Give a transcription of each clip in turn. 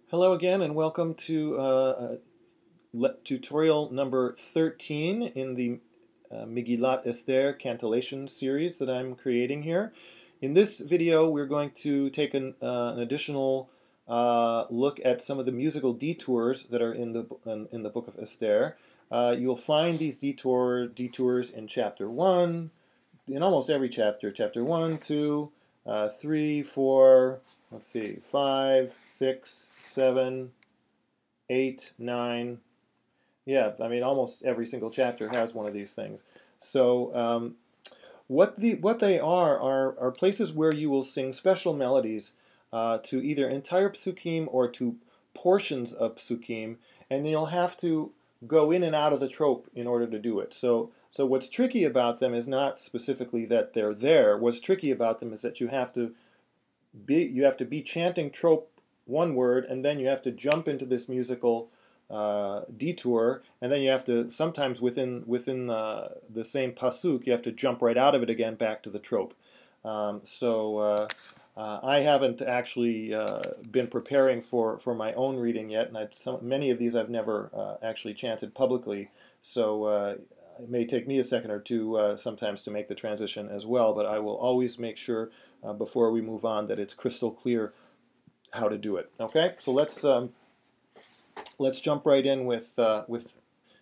Hello again, and welcome to tutorial number 13 in the Megillat Esther Cantillation series that I'm creating here. In this video, we're going to take an additional look at some of the musical detours that are in the book of Esther. You'll find these detours in chapter 1, in almost every chapter. Chapter 1, 2, 3, 4, let's see, 5, 6, 7, 8, 9. Yeah, I mean almost every single chapter has one of these things. So what they are places where you will sing special melodies to either entire psukim or to portions of psukim, and you'll have to go in and out of the trope in order to do it. So what's tricky about them is not specifically that they're there. What's tricky about them is that you have to be chanting trope one word, and then you have to jump into this musical detour, and then you have to sometimes within the same pasuk you have to jump right out of it again back to the trope. I haven't actually been preparing for my own reading yet, and many of these I've never actually chanted publicly, so it may take me a second or two sometimes to make the transition as well, but I will always make sure before we move on that it's crystal clear how to do it. Okay, so let's jump right in with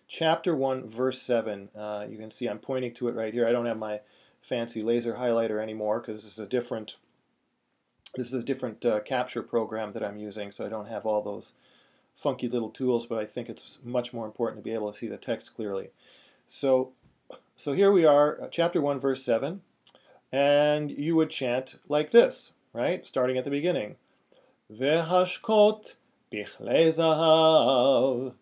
chapter 1, verse 7. You can see I'm pointing to it right here. I don't have my fancy laser highlighter anymore because this is a different capture program that I'm using, so I don't have all those funky little tools, but I think it's much more important to be able to see the text clearly. So here we are, chapter 1, verse 7, and you would chant like this, right? Starting at the beginning. Vehashkot bichlei zahav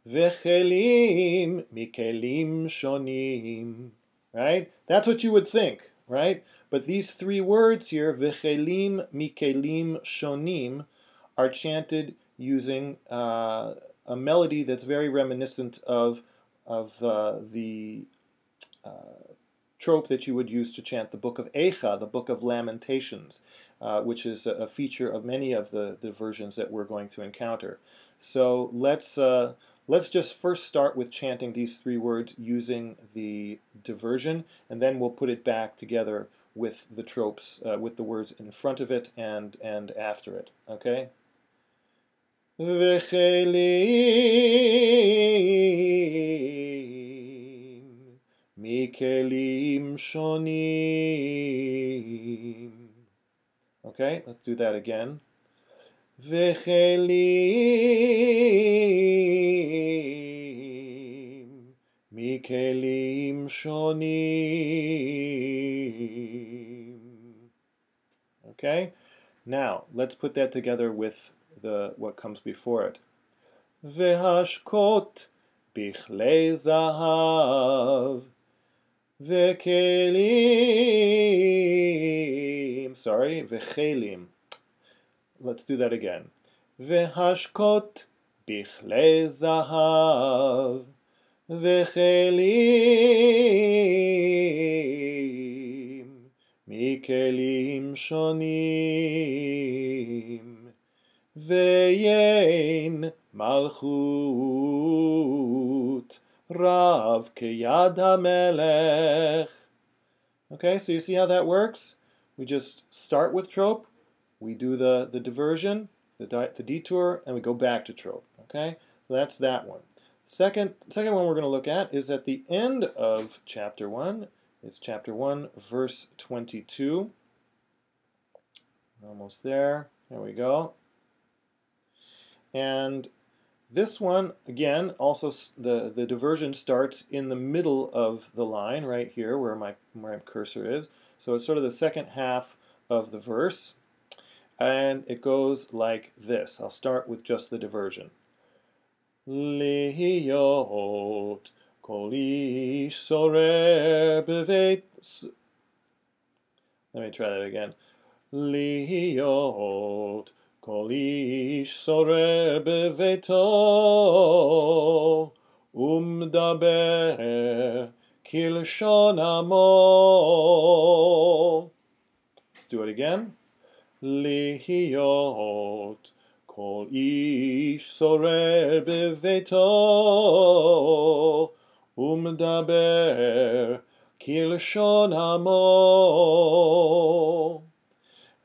vechelim mikelim shonim. Right? That's what you would think, right? But these three words here, vechelim mikelim shonim, are chanted using a melody that's very reminiscent of the trope that you would use to chant the book of Eicha, the book of Lamentations, which is a feature of many of the versions that we're going to encounter. So let's just first start with chanting these three words using the diversion, and then we'll put it back together with the tropes, with the words in front of it and after it. Okay? Mikelim shonim. Okay, let's do that again. Vechelim mikelim shonim. Okay, now let's put that together with what comes before it. Vehashkot bichlei zahav vechelim. Let's do that again. Vehashkot bichlei zahav vechelim mikelim shonim ve'yein malchut Rav keyad hamelech. Okay, so you see how that works? We just start with trope, we do the diversion, the detour, and we go back to trope. Okay, so that's that one. Second one we're going to look at is at the end of chapter 1. It's chapter 1, verse 22. Almost there. There we go. And this one, again, also the diversion starts in the middle of the line, right here where my cursor is. So it's sort of the second half of the verse, and it goes like this. I'll start with just the diversion. Lihiyot kol ish sorer beveit. Let me try that again. Lihiyot Kol ish sorer beveito umdaber kilshon amo. Let's do it again. Lihiyot Kol ish sorer beveto umdaber kilshon hamo.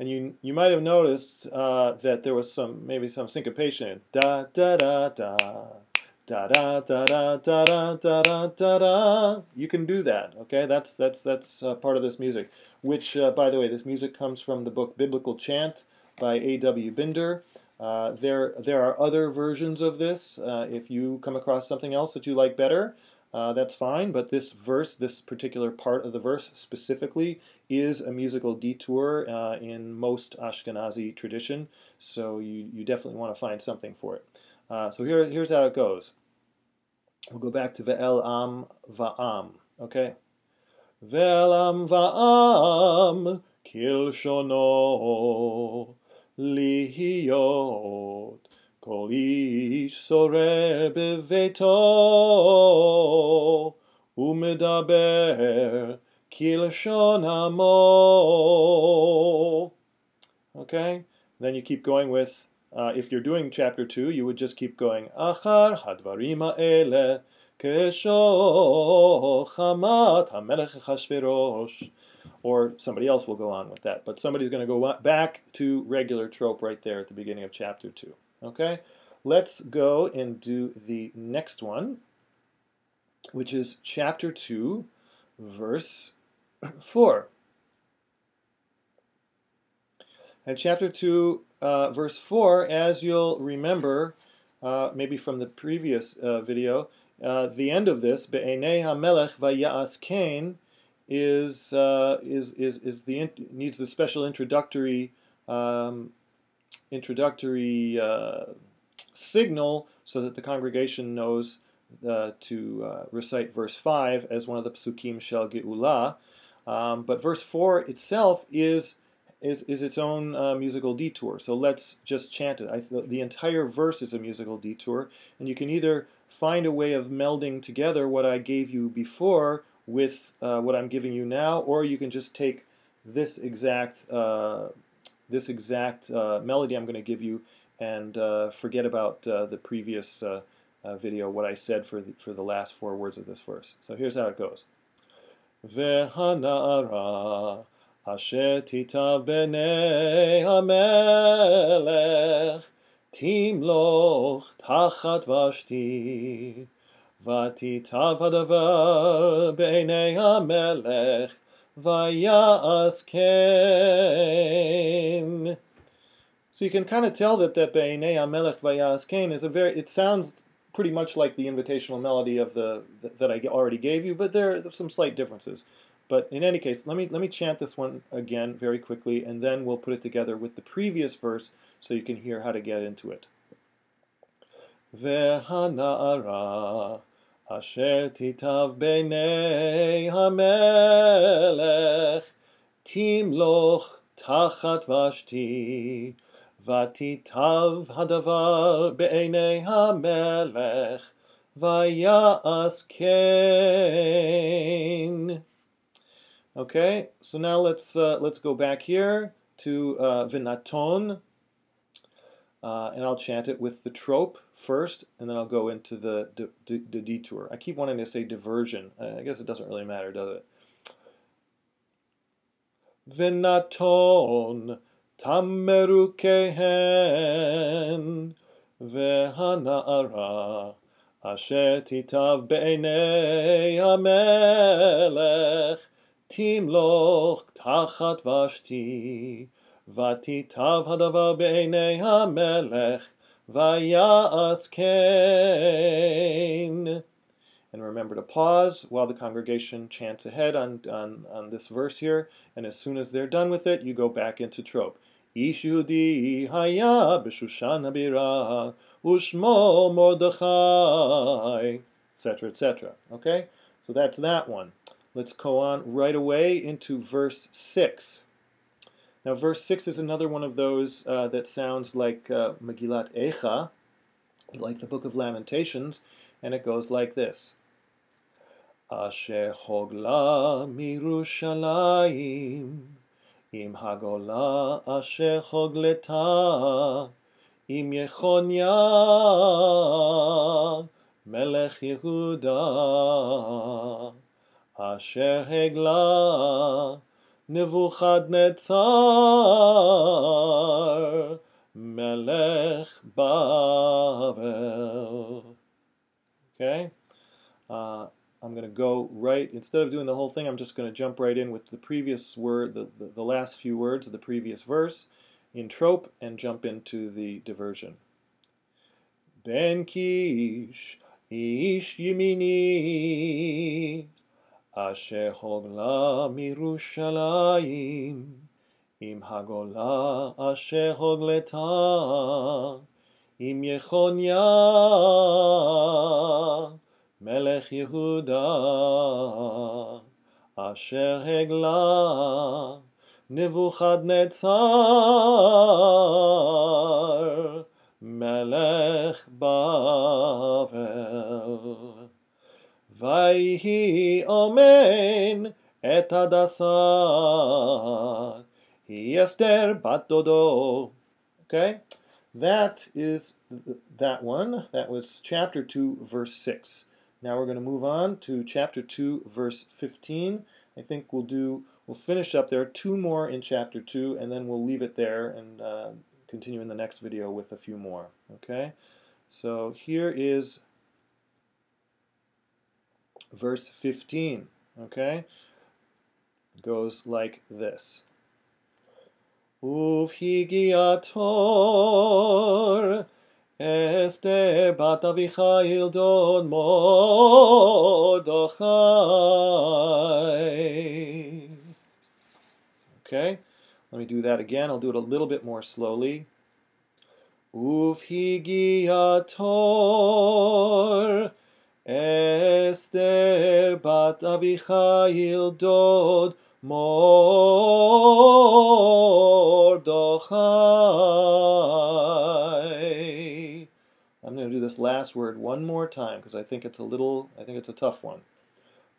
And you might have noticed that there was maybe some syncopation. Da da da da. Da da da da da da da da da da. You can do that, okay? That's part of this music. Which, by the way, this music comes from the book Biblical Chant by A.W. Binder. There are other versions of this. If you come across something else that you like better, that's fine. But this verse, this particular part of the verse specifically, is a musical detour in most Ashkenazi tradition. So you definitely want to find something for it. So here's how it goes. We'll go back to Ve'el Am Va'am, okay? Ve'el Am Va'am kilshono lihiyot kol ish sorer beveto umedaber kilshon hamo. Okay? Then you keep going with if you're doing chapter 2, you would just keep going, Achar hadvarim ha'ele kesho chamat hamelech Achashverosh. Or somebody else will go on with that. But somebody's going to go back to regular trope right there at the beginning of chapter 2. Okay? Let's go and do the next one, which is chapter 2, verse 4. And chapter 2, verse 4, as you'll remember, maybe from the previous video, the end of this, Be'enei HaMelech Vaya'as Kain, needs the special introductory signal so that the congregation knows to recite verse 5 as one of the psukim shel Geula. But verse 4 itself is its own musical detour. So let's just chant it. The entire verse is a musical detour, and you can either find a way of melding together what I gave you before with what I'm giving you now, or you can just take this exact melody I'm going to give you and forget about the previous video, what I said for the last 4 words of this verse. So here's how it goes. Ve'hanara Asher titav b'nei hamelech timloch tachat vashti vatitav hadavar b'nei hamelech vaya'as kain. So you can kind of tell that b'nei hamelech vaya'as kain is it sounds pretty much like the invitational melody of that I already gave you, but there are some slight differences. But in any case, let me chant this one again very quickly, and then we'll put it together with the previous verse so you can hear how to get into it. Ve'hana'ara asher titav b'nei hamelech timloch tachat vashti vatitav hadavar b'nei hamelech vaya'as kain. Okay, so now let's go back here to Vinaton, and I'll chant it with the trope first, and then I'll go into the detour. I keep wanting to say diversion. I guess it doesn't really matter, does it? Vinaton tameru kehen vehana'ara asher titav b'nei hamelech timloch tachat vashti vatitav hadavar b'nei hamelech vaya'as kain. And remember to pause while the congregation chants ahead on this verse here, and as soon as they're done with it, you go back into trope. Ish Yehudi haya b'Shushan habira ushmo Mordechai, etc., etc. Okay, so that's that one. Let's go on right away into verse 6. Now, verse 6 is another one of those that sounds like Megillat Esther, like the Book of Lamentations, and it goes like this. Asher hogla mirushalayim, im hagola asher hogleta, Im Yechonia Melech Yehuda Asher Hegla Nebuchadnezzar Melech Bavel. Okay? I'm going to go right, instead of doing the whole thing, I'm just going to jump right in with the previous word, the last few words of the previous verse in trope, and jump into the diversion. Ben Kish, Ish Yimini, Asher Hogla Mirushalayim, Im Hagola Asher Hogleta, Im Yechonia, Melech Yehuda, Asher Hegla, Nebuchadnezzar, Melech Bavel. Vayhi Omen et Hadassah, Hi Esther bat Dodo. Okay? That is that one. That was chapter 2, verse 6. Now we're going to move on to chapter 2, verse 15. I think we'll finish up there, 2 more in chapter 2, and then we'll leave it there and continue in the next video with a few more. Okay? So here is verse 15. Okay? It goes like this. Uvhigiator Esther bat Avichail dod Mordechai. Okay, let me do that again. I'll do it a little bit more slowly. Uvhigiator Esther bat Avichail dod Mordechai. I'm going to do this last word one more time because I think it's a tough one.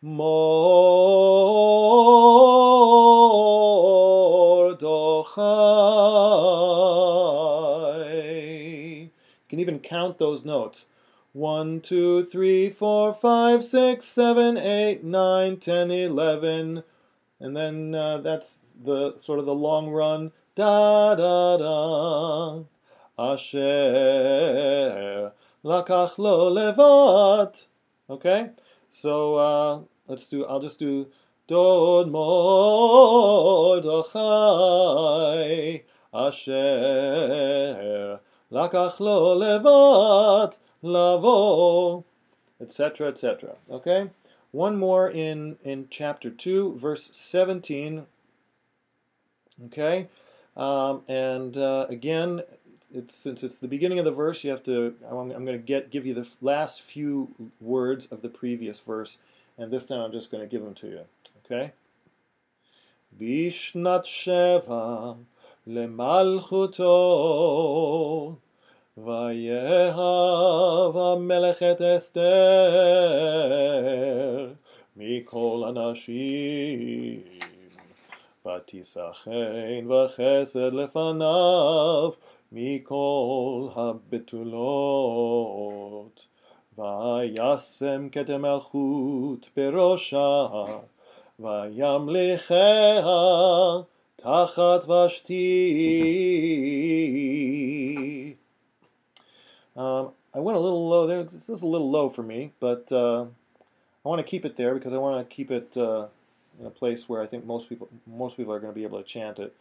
Mordechai. You can even count those notes. 1, 2, 3, 4, 5, 6, 7, 8, 9, 10, 11. And then that's the sort of the long run. Da da da. Asher lakach lo levat. Okay, so I'll just do Dod Mordechai Asher lakach lo levat lavo, etc., etc. Okay. One more in chapter 2, verse 17. Okay, again, since it's the beginning of the verse, you have to. I'm going to give you the last few words of the previous verse, and this time I'm just going to give them to you. Okay. Bishnat sheva lemalchuto. Vayehav Megillat Esther mikol anashim vatisachen v'chesed lefanav mikol habetulot vayasem ketem melchut berosha vayamlicheha tachat Vashti. I went a little low there. This is a little low for me, but I want to keep it there because I want to keep it in a place where I think most people are going to be able to chant it.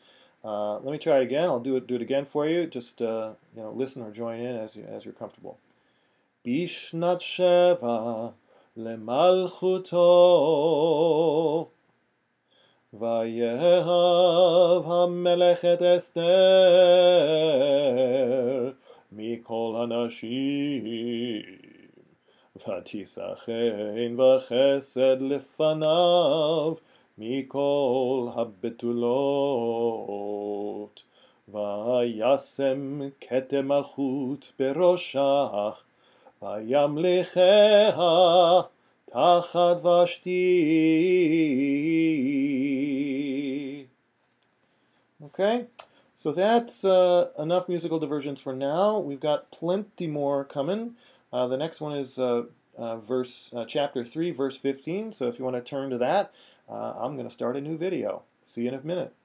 Let me try it again. I'll do it again for you. Just listen or join in as you're comfortable. Bishnat sheva lemalchuto vayehav Megillat Esther mikol anashim vatisachen v'chesed lefanav mikol habetulot vayasem ketem malchut beroshach vayamlicheha tachat Vashti. Okay, So that's enough musical diversions for now. We've got plenty more coming. The next one is chapter 3, verse 15. So if you want to turn to that, I'm going to start a new video. See you in a minute.